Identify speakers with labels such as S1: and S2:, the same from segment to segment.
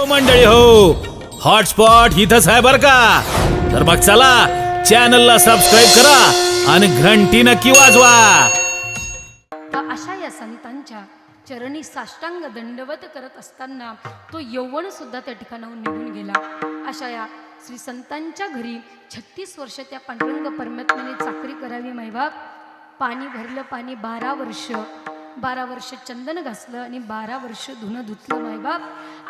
S1: मंडळी हो, हॉटस्पॉट इथंच आहे बर का. तर मग चला चॅनलला सबस्क्राईब करा आणि घंटी नक्की वाजवा.
S2: अशा या संतांच्या चरणी साष्टांग दंडवत करत असताना तो यौवन सुद्धा त्या ठिकाणाहून निघून गेला. अशा या श्री संतांच्या घरी 36 वर्ष त्या पांडुरंग परमात्म्याने चाकरी करावी. मायबाप पाणी भरलं, पाणी 12 वर्ष चंदन घासलं आणि 12 वर्ष धुणं धुतलं. मायबाप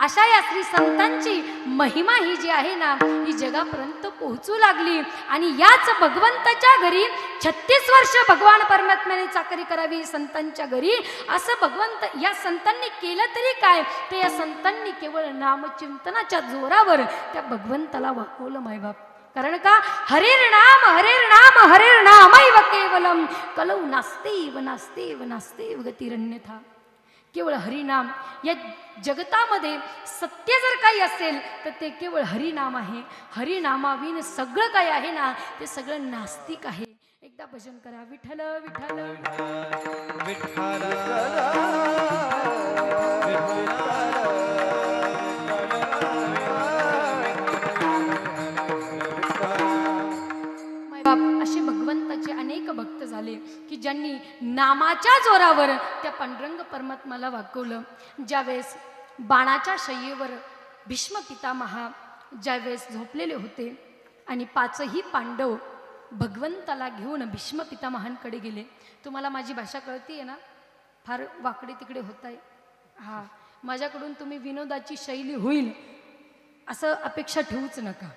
S2: अशा या श्री संतांची महिमा ही जी आहे ना, ही जगापर्यंत पोहोचू लागली. आणि याच भगवंताच्या घरी 36 वर्ष भगवान परमात्म्याने चाकरी करावी संतांच्या घरी. असं भगवंत या संतांनी केलं तरी काय, तर या संतांनी केवळ नामचिंतनाच्या जोरावर त्या भगवंताला वाकवलं. मायबाप कारण का, हरिर्नाम हरिर्नामैव केवलम कलौ नास्तेव नास्तेव नास्तेव गतिरन्यथा. केवळ हरिनाम. या जगतामध्ये सत्य जर काही असेल तर ते केवळ हरिनाम आहे. हरिनामाविन सगळं काही आहे ना, ते सगळं नास्तिक आहे. एकदा भजन करा. विठ्ठल विठ्ठल
S3: विठ्ठल
S2: असे भगवंताचे अनेक भक्त झाले की ज्यांनी नामाच्या जोरावर त्या पांडुरंग परमात्म्याला वाकवलं. ज्यावेळेस बाणाच्या शय्येवर भीष्म पितामहा ज्यावेळेस झोपलेले होते आणि 5ही पांडव भगवंताला घेऊन भीष्म पितामहांकडे गेले. तुम्हाला माझी भाषा कळतीये ना, फार वाकडे तिकडे होत आहे. हां, माझ्याकडून तुम्ही विनोदाची शैली होईल असं अपेक्षा ठेवूच नका,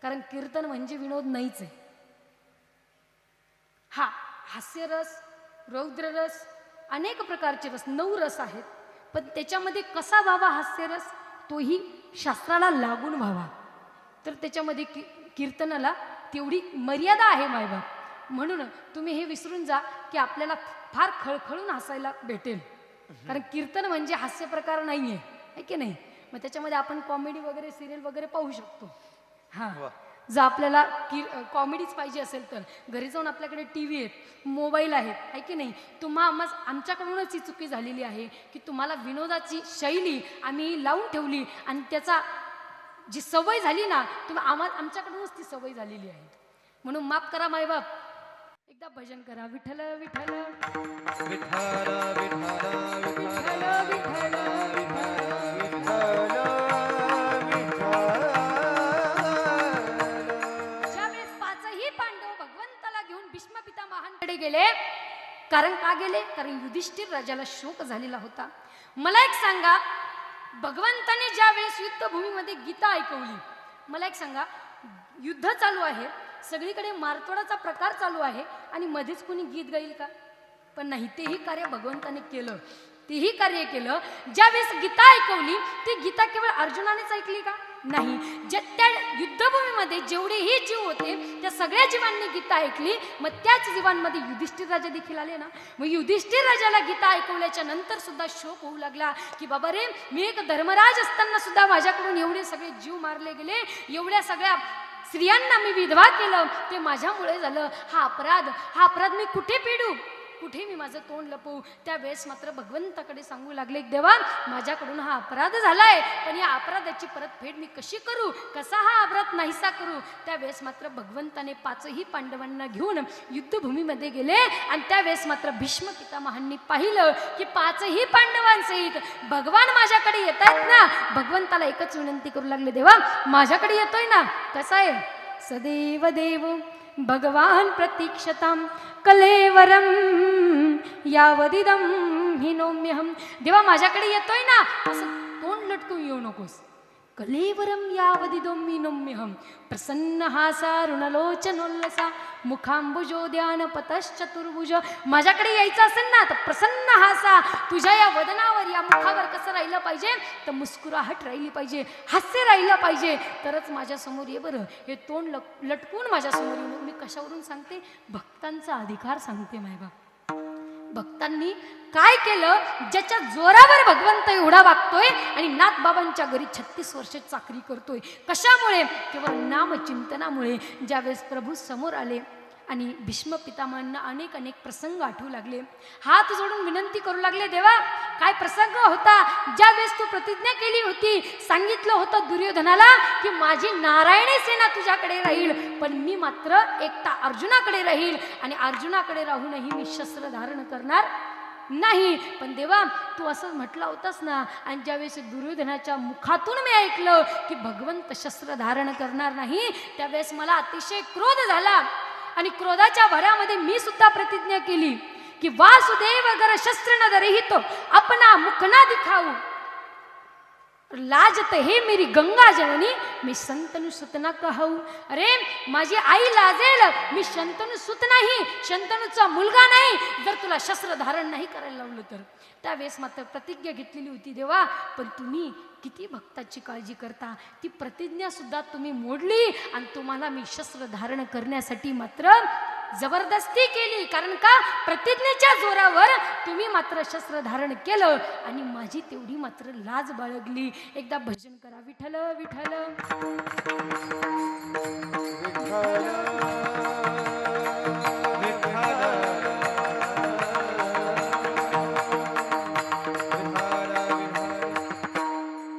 S2: कारण कीर्तन म्हणजे विनोद नाहीच आहे. हा, हास्यरस, रौद्ररस, अनेक प्रकारचे रस, 9 रस आहेत. पण त्याच्यामध्ये कसा व्हावा हास्यरस, तोही शास्त्राला लागून व्हावा. तर त्याच्यामध्ये कीर्तनाला तेवढी मर्यादा आहे मायबाप. म्हणून तुम्ही हे विसरून जा की आपल्याला फार खळखळून हसायला भेटेल, कारण कीर्तन म्हणजे हास्य प्रकार नाही आहे की नाही. मग त्याच्यामध्ये आपण कॉमेडी वगैरे सिरियल वगैरे पाहू शकतो. हां, जर आपल्याला कॉमेडीच पाहिजे असेल तर घरी जाऊन आपल्याकडे TV आहेत, मोबाईल आहेत, आहे की नाही. आमच्याकडूनच ही चुकी झालेली आहे की तुम्हाला विनोदाची शैली आम्ही लावून ठेवली आणि त्याचा जी सवय झाली ना, आमच्याकडूनच ती सवय झालेली आहे. म्हणून माफ करा मायबाप. एकदा भजन करा. विठ्ठल विठ्ठल
S3: विठ्ठल विठ्ठल
S2: विठ्ठल भीष्म पितामहांकडे गेले. कारण का गेले, कारण युधिष्ठिर राजाला शोक झालेला होता. मला एक सांगा, भगवंताने ज्या वेळेस युद्धभूमीमध्ये गीता ऐकवली, मला एक सांगा, युद्ध चालू आहे, सगळीकडे मारतोडाचा प्रकार चालू आहे आणि मध्येच कोणी गीत गाईल का? पण नाही, तेही कार्य भगवंताने केलं. तेही कार्य केलं. ज्या वेळेस गीता ऐकवली, ती गीता केवळ अर्जुनानेच ऐकली का? नाही. त्या युद्धभूमीमध्ये जेवढेही जीव होते त्या सगळ्या जीवांनी गीता ऐकली. मग त्याच जीवांमध्ये युधिष्ठिर राजा देखील आले ना. मग युधिष्ठिर राजाला गीता ऐकवल्याच्या नंतर सुद्धा शोक होऊ लागला की बाबा रे, मी एक धर्मराज असताना सुद्धा माझ्याकडून एवढे सगळे जीव मारले गेले, एवढ्या सगळ्या स्त्रियांना मी विधवा केलं, ते माझ्यामुळे झालं. हा अपराध मी कुठे फेडू, कुठे मी माझं तोंड लपवू? त्यावेळेस मात्र भगवंताकडे सांगू लागले, देवा माझ्याकडून हा अपराध झालाय, पण या अपराधाची परतफेड मी कशी करू, कसा हा अपराध नाहीसा करू? त्यावेळेस मात्र भगवंताने 5ही पांडवांना घेऊन युद्धभूमीमध्ये गेले आणि त्यावेळेस मात्र भीष्म पितामहांनी पाहिलं की 5ही पांडवांसहित भगवान माझ्याकडे येत आहेत ना. भगवंताला एकच विनंती करू लागले, देवा माझ्याकडे येतोय ना, कसा आहे? सदैव देव भगवान प्रतीक्षताम कलेवरम यावदिदम हिनोम्यहम. देवा माझ्याकडे येतोय ना, असं तोंड लटकून येऊ नकोस. कलेवरम यावदिदम हिनोम्यहम प्रसन्न हासा ऋणलोचनोल्लसा मुखांबुजोद्यान पतश्चतुर्भुज. माझ्याकडे यायचं असेल ना तर प्रसन्न हासा, तुझ्या या वदनावर, या मुखावर कसं राहिलं पाहिजे, तर मुस्कुराहट राहिली पाहिजे, हास्य राहिलं पाहिजे, तरच माझ्यासमोर ये बरं. हे तोंड लटकून माझ्यासमोर येऊन मी कशावरून सांगते? भक्तांचा अधिकार सांगते मायबा. भक्तांनी काय केलं, ज्याच्या जोरावर भगवंत एवढा वागतोय आणि नाथबाबांच्या घरी 36 वर्ष चाकरी करतोय. कशामुळे? केवळ नामचिंतनामुळे. ज्यावेळेस प्रभू समोर आले आणि भीष्म पितामहांना अनेक अनेक प्रसंग आठवू लागले. हात जोडून विनंती करू लागले, देवा काय प्रसंग होता ज्या वेळेस तू प्रतिज्ञा केली होती, सांगितलं होतं दुर्योधनाला की माझी नारायणी सेना तुझ्याकडे राहील, पण मी मात्र एकटा अर्जुनाकडे राहील आणि अर्जुनाकडे राहूनही मी शस्त्र धारण करणार नाही. पण देवा तू असं म्हटलं होतंस ना. आणि ज्यावेळेस दुर्योधनाच्या मुखातून मी ऐकलं की भगवंत शस्त्र धारण करणार नाही, त्यावेळेस मला अतिशय क्रोध झाला आणि क्रोधाच्या भरामध्ये मी सुद्धा प्रतिज्ञा केली की वासुदेव अगर शस्त्र न धरहित अपना मुख ना दिखाऊ, लाजत हे मेरी गंगा जननी मी शंतनु सुत ना कहू. अरे माझी आई लाजेल, मी शंतनु सुत नाही, शंतनूचा मुलगा नाही जर तुला शस्त्र धारण नाही करायला लावलं तर. त्यावेळेस मात्र प्रतिज्ञा घेतलेली होती देवा, पण तुम्ही किती भक्ताची काळजी करता, ती प्रतिज्ञा सुद्धा तुम्ही मोडली आणि तुम्हाला मी शस्त्र धारण करण्यासाठी मात्र जबरदस्ती केली. कारण का प्रतिज्ञेच्या जोरावर तुम्ही मात्र शस्त्र धारण केलं आणि माझी तेवढी मात्र लाज बाळगली. एकदा भजन करा, विठ्ठल विठ्ठल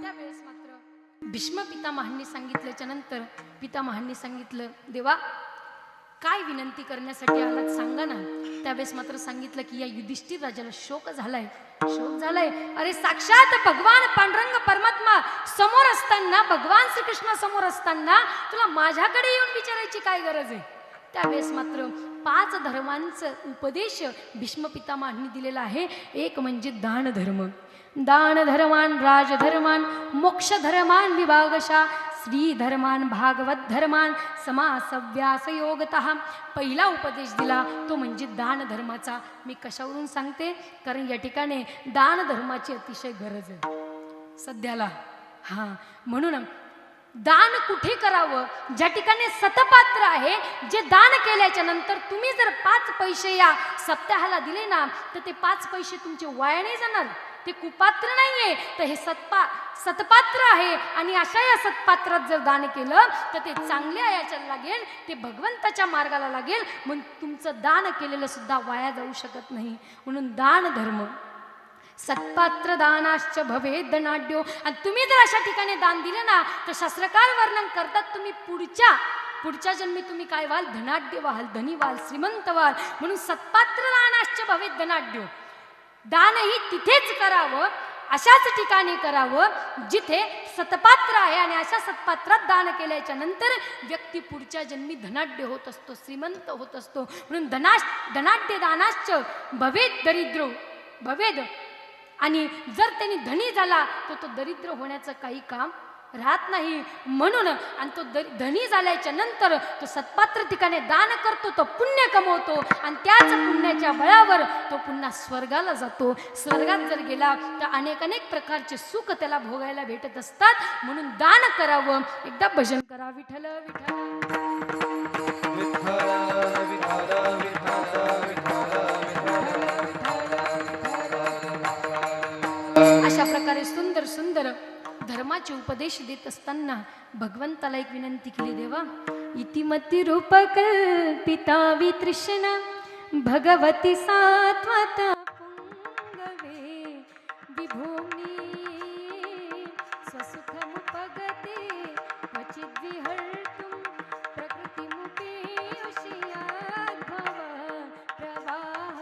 S2: त्यावेळेस मात्र भीष्म पितामहांनी सांगितल्याच्या नंतर पितामहांनी सांगितलं, देवा काय विनंती करण्यासाठी आलात सांगा ना. त्यावेळेस मात्र सांगितलं की या युधिष्ठिर राजाला शोक झालाय, शोक झालाय. अरे साक्षात भगवान पांडुरंग परमात्मा समोर असताना, भगवान श्रीकृष्ण समोर असताना तुला माझ्याकडे येऊन विचारायची काय गरज आहे. त्यावेळेस मात्र 5 धर्मांचं उपदेश भीष्म पितामहांनी दिलेला आहे. एक म्हणजे दान धर्म, दान धर्मान राजधर्मान मोक्ष धर्मान विभागशा श्री धर्मान भागवत धर्मान समासव्यास योगतः. पहिला उपदेश दिला तो म्हणजे दान धर्माचा. मी कशावरून सांगते, कारण या ठिकाणी दान धर्माची अतिशय गरज आहे सध्याला. हां, म्हणून दान कुठे करावं, ज्या ठिकाणी सतपात्र आहे, जे दान केल्याच्या नंतर तुम्ही जर 5 पैसे या सप्ताहाला दिले ना तर ते 5 पैसे तुमचे वाया नाही जाणार. ते कुपात्र नाहीये, तर हे सतपात्र आहे आणि अशा या सत्पात्रात जर दान केलं तर ते चांगल्या याच्याला लागेल, ते भगवंताच्या मार्गाला लागेल. म्हणून तुमचं दान केलेलं सुद्धा वाया जाऊ शकत नाही. म्हणून दान धर्म सत्पात्र दानाश्च भवेद धनाढ्यो. आणि तुम्ही जर अशा ठिकाणी दान दिले ना तर शास्त्रकार वर्णन करतात तुम्ही पुढच्या जन्मी तुम्ही काय व्हाल, धनाढ्य व्हाल, धनी व्हाल, श्रीमंत व्हाल. म्हणून सत्पात्र दानाश्च भवेद धनाढ्यो. दानही तिथेच करावं, अशाच ठिकाणी करावं जिथे सतपात्र आहे. आणि अशा सत्पात्रात दान केल्याच्या नंतर व्यक्ती पुढच्या जन्मी धनाढ्य होत असतो, श्रीमंत होत असतो. म्हणून धनाढ्य दानाश्च भवेद दरिद्रो भवेद. आणि जर त्यांनी धनी झाला तर तो दरिद्र होण्याचं काही काम राहत नाही. म्हणून आणि तो धनी झाल्याच्या नंतर तो सत्पात्र ठिकाणी दान करतो, तो पुण्य कमवतो आणि त्याच पुण्याच्या बळावर तो पुन्हा स्वर्गाला जातो. स्वर्गात जर गेला तर अनेक प्रकारचे सुख त्याला भोगायला भेटत असतात. म्हणून दान करावं. एकदा भजन करा, विठ्ठल विठ्ठल अशा प्रकारे सुंदर सुंदर धर्माचे उपदेश देत असताना भगवंताला एक विनंती केली, देवा इतिमती रूपकल्पिता वितृष्णा भगवती सात्वता पुंगवे विभूमी स्वसुखमुपगते क्वचिद् विहर्तुं प्रकृतिमुपेयुष्याद्भव प्रवाह.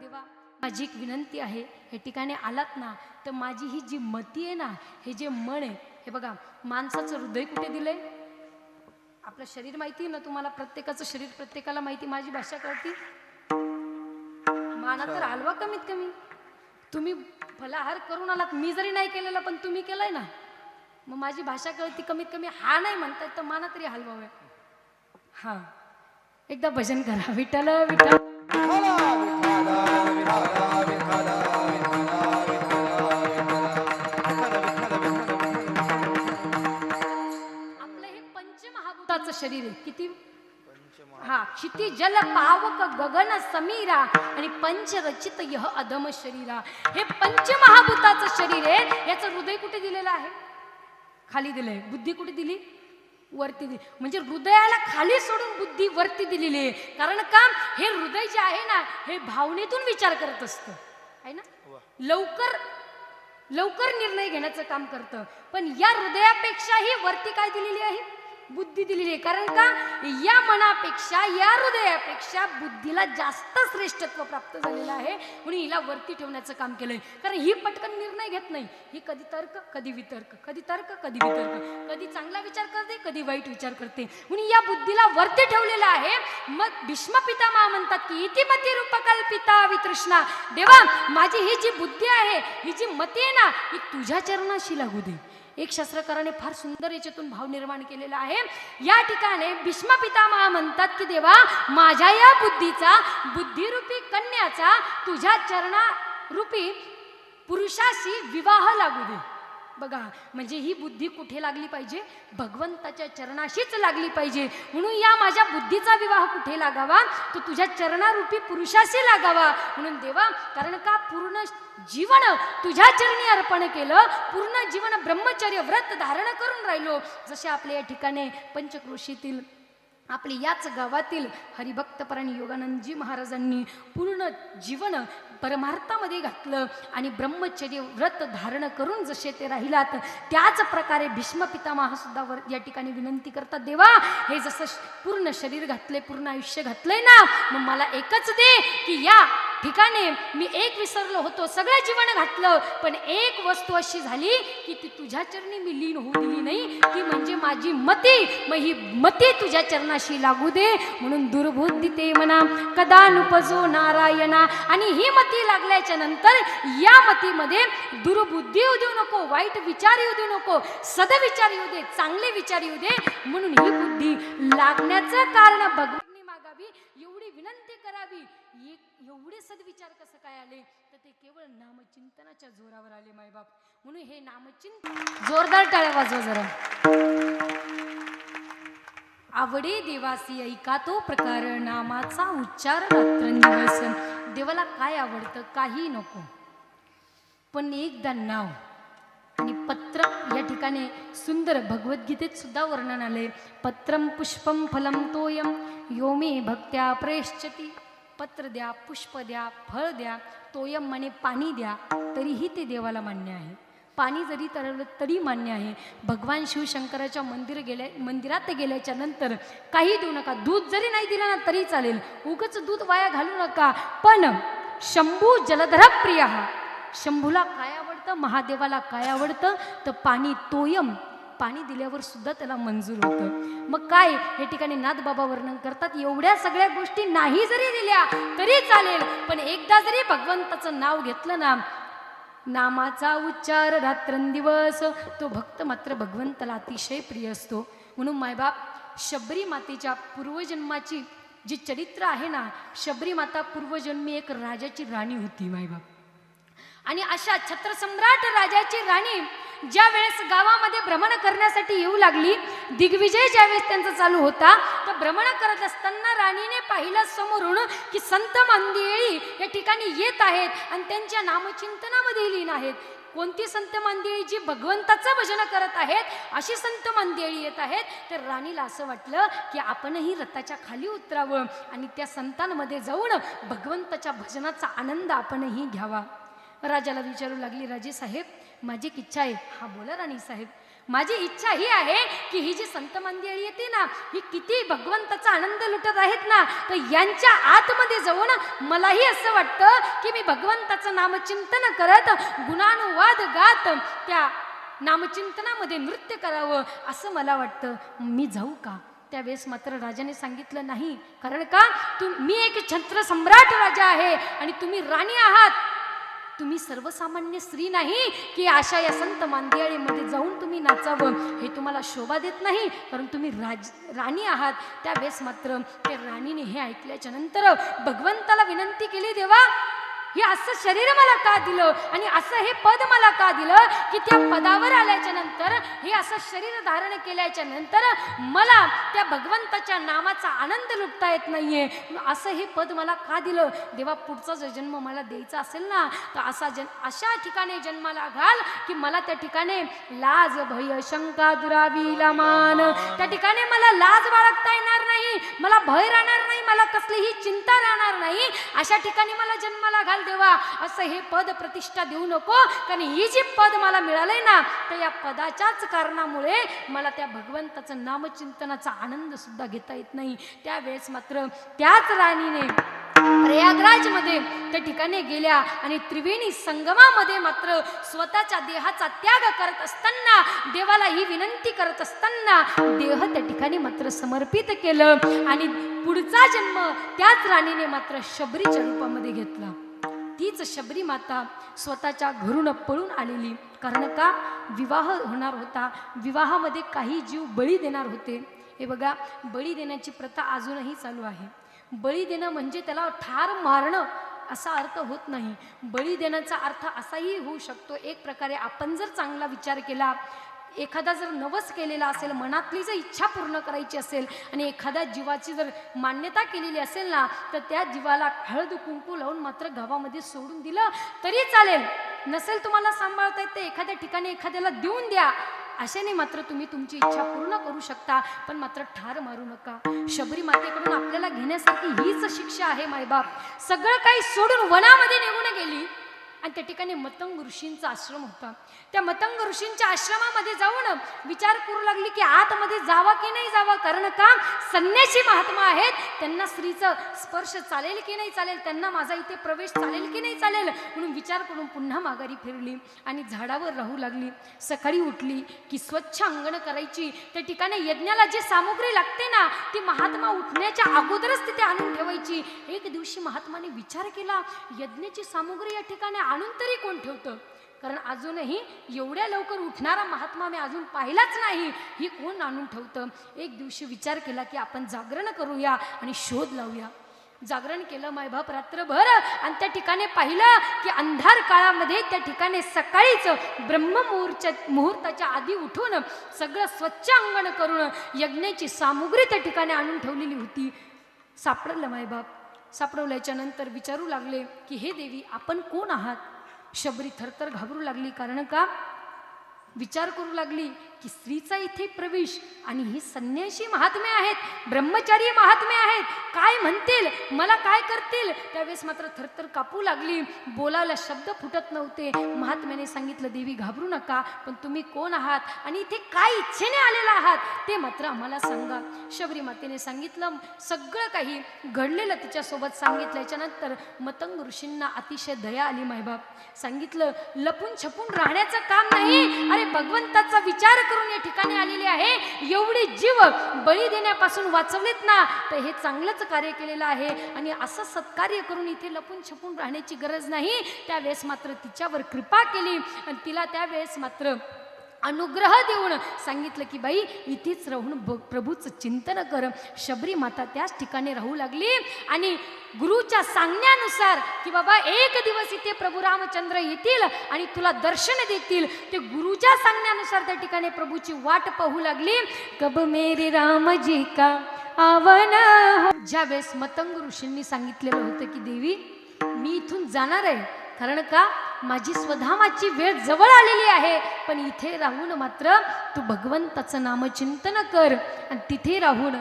S2: देवा माझी एक विनंती आहे, हे ठिकाणी आलात ना तर माझी ही जी मती आहे ना, हे जे मन आहे, हे बघा माणसाचं हृदय कुठे दिलंय, आपलं शरीर माहिती ना तुम्हाला, प्रत्येकाचं शरीर प्रत्येकाला माहिती. माझी भाषा कळती, माना तर हलवा कमीत कमी. तुम्ही फलाहार करून आलात, मी जरी नाही केलेला पण तुम्ही केलाय ना, मग माझी भाषा कळती. कमीत कमी हा नाही म्हणतायत तर माना तरी हलवावे. हा, एकदा भजन करा, विठ्ठल विठ्ठल शरीर आहे. किती? हा, क्षिती जल पावक गगन समीरा आणि पंचरचित यह अधम शरीरा. हे पंचमहाभूताचं शरीर आहे. याचं हृदय कुठे दिलेलं आहे? खाली दिलंय. बुद्धी कुठे दिली? वरती दिली, म्हणजे हृदयाला खाली सोडून बुद्धी वरती दिलेली आहे. कारण का हे हृदय जे आहे ना हे भावनेतून विचार करत असतं आहे ना, लवकर निर्णय घेण्याचं काम करतं. पण या हृदयापेक्षाही वरती काय दिलेली आहे, बुद्धी दिलेली आहे. कारण का या मनापेक्षा या हृदयापेक्षा बुद्धीला जास्त श्रेष्ठत्व प्राप्त झालेलं आहे, म्हणून हिला वरती ठेवण्याचं काम केलंय. कारण ही पटकन निर्णय घेत नाही, ही कधी तर्क कधी वितर्क, कधी तर्क कधी वितर्क, कधी चांगला विचार करते कधी वाईट विचार करते, म्हणून या बुद्धीला वरती ठेवलेलं आहे. मग भीष्म पितामह म्हणतात की इतिमती रूपकल्पिता वितृष्णा, देवा माझी ही जी बुद्धी आहे, ही जी मती आहे ना, ही तुझ्या चरणाशी लागू दे. एक शास्त्रकाराने फार सुंदर याच्यातून भाव निर्माण केलेला आहे. या ठिकाणी भीष्म पितामह म्हणतात की देवा माझ्या या बुद्धीचा, बुद्धिरूपी कन्याचा तुझ्या चरणारूपी पुरुषाशी विवाह लागू दे. बघा म्हणजे ही बुद्धी कुठे लागली पाहिजे, भगवंताच्या चरणाशीच लागली पाहिजे. म्हणून या माझ्या बुद्धीचा विवाह कुठे लागावा, तो तुझ्या चरणारूपी पुरुषाशी लागावा. म्हणून देवा कारण का पूर्ण जीवन तुझ्या चरणी अर्पण केलं, पूर्ण जीवन ब्रह्मचर्य व्रत धारण करून राहिलो. जसे आपल्या या ठिकाणी पंचक्रोशीतील आपली याच गावातील हरिभक्तपरायण योगानंदजी महाराजांनी पूर्ण जीवन परमार्थामध्ये घातलं आणि ब्रह्मचर्य व्रत धारण करून जसे ते राहिलात, त्याच प्रकारे भीष्म पितामह सुद्धा या ठिकाणी विनंती करतात, देवा हे जसं पूर्ण शरीर घातले, पूर्ण आयुष्य घातलंय ना, मग मला एकच दे की या ठिकाणी मी एक विसरलो होतो, सगळं जीवन घातलं, पण एक वस्तू अशी झाली की ती तुझ्या चरणी मी लीन होऊ दिली नाही, ती म्हणजे माझी मती. मग ही मती तुझ्या चरणाशी लागू दे. म्हणून दुर्बुद्धी ते म्हणा कदा नुपजो नारायणा, आणि ही मती लागल्याच्या नंतर या मतीमध्ये दुर्बुद्धी येऊ देऊ नको, वाईट विचार येऊ देऊ नको, सदविचार येऊ दे, चांगले विचार येऊ दे. म्हणून ही बुद्धी लागण्याचं कारण भगवाननी मागावी, एवढी विनंती करावी. एवढे सद्विचार कसं काय आले, तर ते केवळ नामचिंतनाच्या जोरावर आले मायबाप. म्हणून हे नामचिंतन जोरदार टाळ्या वाजवा जरा. आवडे देवासी ऐका तो प्रकार, नामाचा उच्चार रात्रंदिवस. देवाला काय आवडतं, काही नको, पण एकदा नाव आणि पत्र. या ठिकाणी सुंदर भगवद्गीतेत सुद्धा वर्णन आले, पत्रम पुष्पम फलम तोयम यो मे भक्त्या प्रेष्यती. पत्र द्या, पुष्प द्या, फळ द्या, तोयम म्हणे पाणी द्या, तरीही ते देवाला मान्य आहे. पाणी जरी तरवलं तरी मान्य आहे. भगवान शिवशंकराच्या मंदिरात गेल्याच्या नंतर काही देऊ नका, दूध जरी नाही दिलं ना तरी चालेल, उगच दूध वाया घालू नका. पण शंभू जलधर प्रिय, शंभूला काय आवडतं, महादेवाला काय आवडतं, तर पाणी. तोयम पाणी दिल्यावर सुद्धा त्याला मंजूर होतं. मग काय या ठिकाणी नाथबाबा वर्णन करतात, एवढ्या सगळ्या गोष्टी नाही जरी दिल्या तरी चालेल, पण एकदा जरी भगवंताचं नाव घेतलं ना, नामाचा उच्चार रात्रंदिवस, तो भक्त मात्र भगवंताला अतिशय प्रिय असतो. म्हणून मायबाप शबरी मातेच्या पूर्वजन्माची जी चरित्र आहे ना, शबरी माता पूर्वजन्मी एक राजाची राणी होती मायबाप. आणि अशा छत्रसम्राट राजाची राणी ज्या वेळेस गावामध्ये भ्रमण करण्यासाठी येऊ लागली, दिग्विजय ज्यावेळेस त्यांचा चालू होता, तर भ्रमण करत असताना राणीने पाहिलं समोरून की संत मंडळी या ठिकाणी येत आहेत आणि त्यांच्या नामचिंतनामध्ये लीन आहेत. कोणती संत मंडळी, जी भगवंताचं भजन करत आहेत, अशी संत मंडळी येत आहेत. तर राणीला असं वाटलं की आपणही रथाच्या खाली उतरावं आणि त्या संतांमध्ये जाऊन भगवंताच्या भजनाचा आनंद आपणही घ्यावा. राजाला विचारू लागली, राजे साहेब माझी एक इच्छा आहे. हा बोला राणी साहेब, माझी इच्छा ही आहे की ही जी संत मंडळी येते ना, ही किती भगवंताचा आनंद लुटत आहेत ना, तर यांच्या आतमध्ये जाऊन मलाही असं वाटतं की मी भगवंताचं नामचिंतन करत, गुणानुवाद गात त्या नामचिंतनामध्ये नृत्य करावं असं मला वाटतं. मी जाऊ का? त्यावेळेस मात्र राजाने सांगितलं नाही. कारण का, मी एक छत्रसम्राट राजा आहे आणि तुम्ही राणी आहात. तुम्ही सर्वसामान्य स्त्री नाही की अशा या संत मांदियाळीमध्ये जाऊन तुम्ही नाचावं, हे तुम्हाला शोभा देत नाही, कारण तुम्ही राणी आहात. त्यावेळेस मात्र त्या राणीने हे ऐकल्याच्या नंतर भगवंताला विनंती केली, देवा हे असं शरीर मला का दिलं आणि असं हे पद मला का दिलं की त्या पदावर आल्याच्या नंतर हे असं शरीर धारण केल्याच्या नंतर मला त्या भगवंताच्या नामाचा आनंद लुटता येत नाहीये, असं हे पद मला का दिलं देवा? पुढचा जो जन्म मला द्यायचा असेल ना तर अशा ठिकाणी जन्माला घाल की मला त्या ठिकाणी लाज भय शंका दुरावीला मान, त्या ठिकाणी मला लाज बाळगता येणार नाही, मला भय राहणार नाही, मला कसलीही चिंता राहणार नाही, अशा ठिकाणी मला जन्माला घाल देवा. असं हे पद प्रतिष्ठा देऊ नको, कारण ही जी पद मला मिळालंय ना तर या पदाच्याच कारणामुळे मला त्या भगवंताचं नामचिंतनाचा आनंद सुद्धा घेता येत नाही. त्यावेळेस मात्र त्याच राणीने प्रयागराज मध्ये त्या ठिकाणी गेल्या आणि त्रिवेणी संगमामध्ये मात्र स्वतःच्या देहाचा त्याग करत असताना, देवाला ही विनंती करत असताना देह त्या ठिकाणी मात्र समर्पित केलं आणि पुढचा जन्म त्याच राणीने मात्र शबरीच्या रूपामध्ये घेतला. तीच शबरी माता स्वतःच्या घरून पळून आलेली, कारण का विवाह होणार होता, विवाहामध्ये काही जीव बळी देणार होते. हे बघा, बळी देण्याची प्रथा अजूनही चालू आहे. बळी देणं म्हणजे त्याला ठार मारणं असा अर्थ होत नाही. बळी देण्याचा अर्थ असाही होऊ शकतो, एक प्रकारे आपण जर चांगला विचार केला, एखादा जर नवस केलेला असेल, मनातली जर इच्छा पूर्ण करायची असेल आणि एखाद्या जीवाची जर मान्यता केलेली असेल ना तर त्या जीवाला हळद कुंकू लावून मात्र गावामध्ये सोडून दिलं तरी चालेल. नसेल तुम्हाला सांभाळता येत तर एखाद्या ठिकाणी एखाद्याला देऊन द्या, अशाने मात्र तुम्ही तुमची इच्छा पूर्ण करू शकता, पण मात्र ठार मारू नका. शबरी मातेकडून आपल्याला घेण्यासारखी हीच शिक्षा आहे. मायबाप सगळं काही सोडून वनामध्ये निघून गेली आणि त्या ठिकाणी मतंग ऋषींचा आश्रम होता. त्या मतंग ऋषींच्या आश्रमामध्ये जाऊन विचार करू लागली की आतमध्ये जावा की नाही जावा, कारण का संन्यासी महात्मा आहेत, त्यांना स्त्रीचा स्पर्श चालेल की नाही चालेल, त्यांना माझा इथे प्रवेश चालेल की नाही चालेल, म्हणून विचार करून पुन्हा माघारी फिरली आणि झाडावर राहू लागली. सकाळी उठली की स्वच्छ अंगण करायची, त्या ठिकाणी यज्ञाला जी सामुग्री लागते ना ती महात्मा उठण्याच्या अगोदरच तिथे आणून ठेवायची. एक दिवशी महात्माने विचार केला, यज्ञाची सामुग्री या ठिकाणी आणून तरी कोण ठेवतं, कारण अजूनही एवढ्या लवकर उठणारा महात्मा मी अजून पाहिलाच नाही, ही कोण आणून ठेवतं. एक दिवशी विचार केला की आपण जागरण करूया आणि शोध लावूया. जागरण केलं मायबाप रात्रभर आणि त्या ठिकाणी पाहिलं की अंधार काळामध्ये त्या ठिकाणी सकाळीच मुहूर्ताच्या आधी उठून सगळं स्वच्छ अंगण करून यज्ञाची सामुग्री त्या ठिकाणी आणून ठेवलेली होती. सापडलं मायबाप. सापडवल्याच्या नंतर विचारू लागले की हे देवी आपण कोण आहात. शबरी थरथर घाबरू लागली, कारण का विचार करू लागली की स्त्रीचा इथे प्रवेश आणि ही संन्यासी महात्मे आहेत, ब्रह्मचारी महात्मे आहेत, काय म्हणतील, मला काय करतील. त्यावेळेस मात्र थरथर कापू लागली, बोलायला शब्द फुटत नव्हते. महात्म्याने सांगितलं देवी घाबरू नका, पण तुम्ही कोण आहात आणि इथे काय इच्छेने आलेला आहात ते मात्र आम्हाला सांगा. शबरी मातेने सांगितलं, सगळं काही घडलेलं तिच्यासोबत सांगितल्याच्या नंतर मतंग ऋषींना अतिशय दया आली. मायबाप सांगितलं लपून छपून राहण्याचं काम नाही, अरे भगवंताचा विचार करून या ठिकाणी आलेले आहे, एवढे जीव बळी देण्यापासून वाचवलेत ना तर हे चांगलंच कार्य केलेलं आहे आणि असं सत्कार्य करून इथे लपून छपून राहण्याची गरज नाही. त्यावेळेस मात्र तिच्यावर कृपा केली आणि तिला त्यावेळेस मात्र अनुग्रह देऊन सांगितलं की बाई इथेच राहून प्रभूचं चिंतन कर. शबरी माता त्याच ठिकाणी राहू लागली आणि गुरुच्या सांगण्यानुसार की बाबा एक दिवस इथे प्रभू रामचंद्र येतील आणि तुला दर्शन देतील, ते गुरुच्या सांगण्यानुसार त्या ठिकाणी प्रभूची वाट पाहू लागली. कब मेरे राम जी का आवन हो. ज्यावेळेस मतंग ऋषींनी सांगितलेलं होतं की देवी मी इथून जाणार आहे, कारण का माझी स्वधामाची वेळ जवळ आलेली आहे, पण इथे राहून मात्र तू भगवंताचं नामचिंतन कर आणि तिथे राहून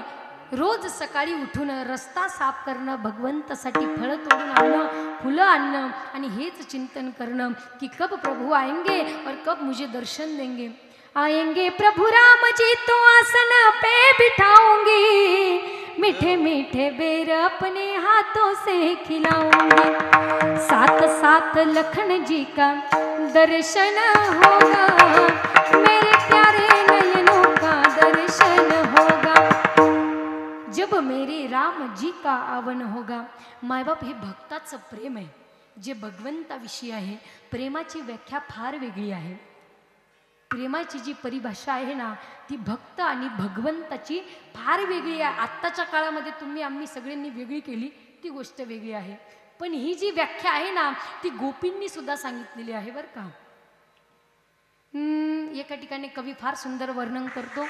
S2: रोज सकाळी उठून रस्ता साफ करणं, भगवंतासाठी फळं तोडून आणणं, फुलं आणणं आणि हेच चिंतन करणं की कब प्रभू आएंगे और कब मुझे दर्शन देंगे. आएंगे प्रभु राम जी तो आसन पे बिठाऊंगी, मीठे मीठे बेर अपने हाथों से खिलाऊंगी, साथ साथ लखन जी का दर्शन होगा, मेरे प्यारे नयनों का दर्शन होगा, जब मेरे राम जी का आवन होगा. मायबाप हे भक्ताचं प्रेम आहे, जे भगवंताविषयी आहे. प्रेमाची व्याख्या फार वेगळी आहे. प्रेमाची जी परिभाषा आहे ना ती भक्त आणि भगवंताची फार वेगळी आहे. आत्ताच्या काळामध्ये आम्ही सगळ्यांनी वेगळी केली ती गोष्ट वेगळी आहे, पण ही जी व्याख्या आहे ना ती गोपींनी सुद्धा सांगितलेली आहे बरं का. एका ठिकाणी कवी फार सुंदर वर्णन करतो.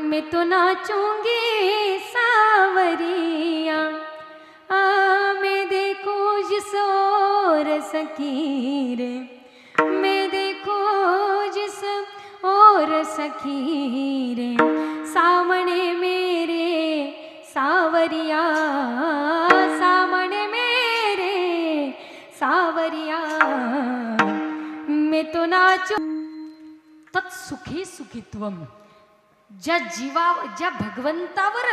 S2: मैं तो नाचूंगी सावरिया मैं देखो जिस और सखी रे मैं देखो जिस और सखी रे सामने मेरे सावरिया सामने मेरे सावरिया मैं तो नाचू तत्सुखी सुखित्वम. ज्या भगवंतावर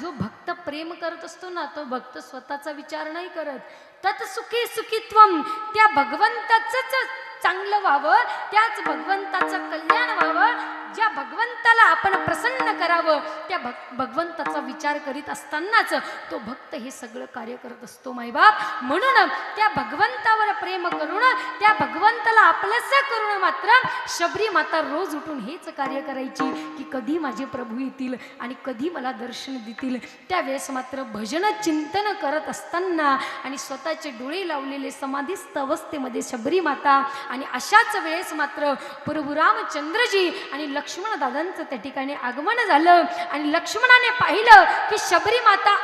S2: जो भक्त प्रेम करत असतो ना तो भक्त स्वतःचा विचार नाही करत. तत्सुखी सुखित्वम, त्या भगवंताचंच चांगलं व्हावं, त्याच भगवंताचं कल्याण व्हावं, ज्या भगवंताला आपण प्रसन्न करावं त्या भगवंताचा विचार करीत असतानाच तो भक्त हे सगळं कार्य करत असतो मायबाप. म्हणून त्या भगवंतावर प्रेम करून त्या भगवंताला आपलंसं करून मात्र शबरी माता रोज उठून हेच कार्य करायची की कधी माझे प्रभू येतील आणि कधी मला दर्शन देतील. त्यावेळेस मात्र भजन चिंतन करत असताना आणि स्वतःचे डोळे लावलेले समाधीस्थ अवस्थेमध्ये शबरी माता आणि अशाच वेळेस मात्र प्रभू रामचंद्रजी आणि लक्ष्मण दादांचं त्या ठिकाणी आगमन झालं आणि लक्ष्मणाने पाहिलं की शबरी माता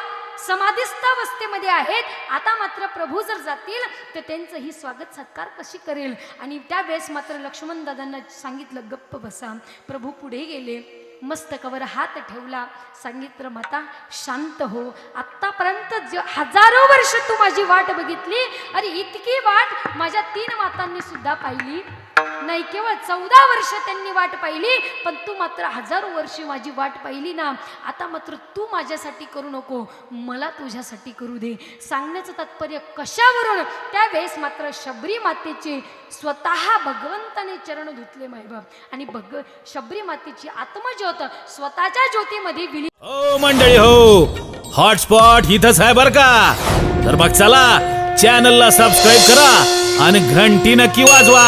S2: समाधीस्थ अवस्थेमध्ये आहेत. आता मात्र प्रभू जर जातील तर त्यांचं ही स्वागत सत्कार कशी करेल. आणि त्यावेळेस मात्र लक्ष्मण दादांना सांगितलं गप्प बसा. प्रभू पुढे गेले, मस्तकावर हात ठेवला, सांगितलं माता शांत हो. आत्तापर्यंत हजारो वर्ष तू माझी वाट बघितली. अरे इतकी वाट माझ्या 3 मातांनी सुद्धा पाहिली नाही. केवळ 14 वर्ष त्यांनी वाट पाहिली, पण तू मात्र हजारो वर्षी माझी वाट पाहिली ना. आता मात्र तू माझ्यासाठी करू नको, मला तुझ्यासाठी करू दे. सांगण्याचं तात्पर्य कशावरून. त्यावेळेस मात्र शबरी मातेचे स्वतः भगवंताने चरण धुतले मायबाप आणि शबरी मातेची आत्मज्योत स्वतःच्या ज्योतीमध्ये विली.
S1: हो मंडळी हो, हॉटस्पॉट इथंच आहे बर का. तर मग चला चॅनलला सबस्क्राईब करा आणि घंटी नक्की वाजवा.